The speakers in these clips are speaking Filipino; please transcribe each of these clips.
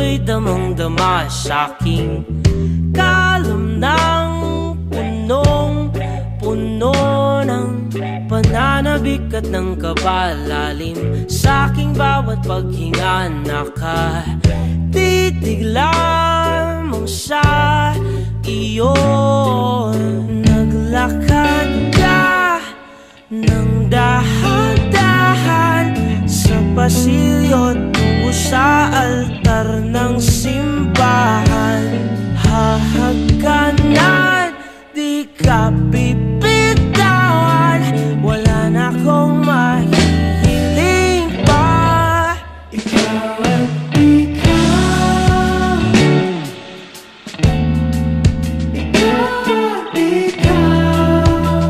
ako'y damang-dama sa'king kalam ng punong-puno ng pananabik at ng kabalalim. Sa'king bawat paghinga nakatitig lamang sa iyo. Naglakad ka ng dahan-dahan sa pasilyo tungo sa altar ng simbahan. Hahagkanan, di ka bibitawan, wala na akong mahihiling pa. Ikaw at ikaw, ikaw at ikaw,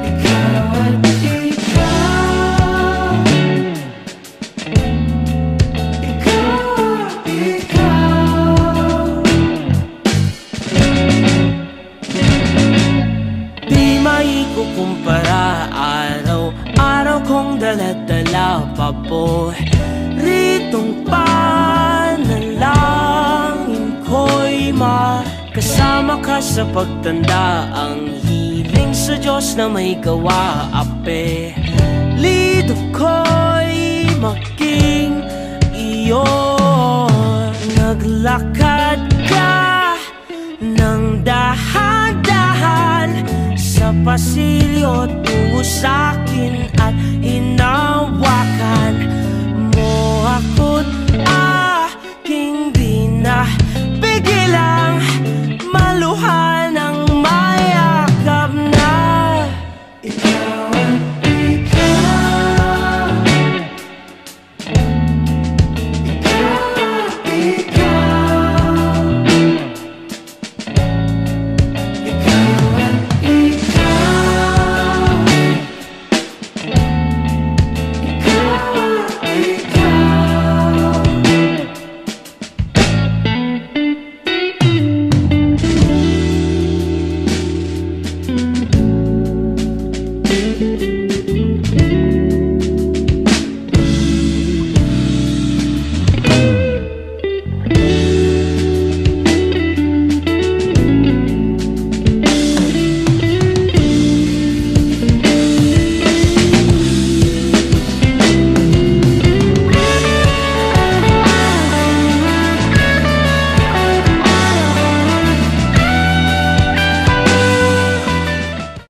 ikaw at ikaw, ikaw at ikaw. Di maikukumpara, araw-araw kong dala-dala paboritong panalangin ko'y makasama ka sa pagtanda. Ang hiling sa Diyos na may gawa, apelido ko'y maging iyo. Naglakad ka ng dahan-dahan sa pasilyo tungo sa'kin at hinaw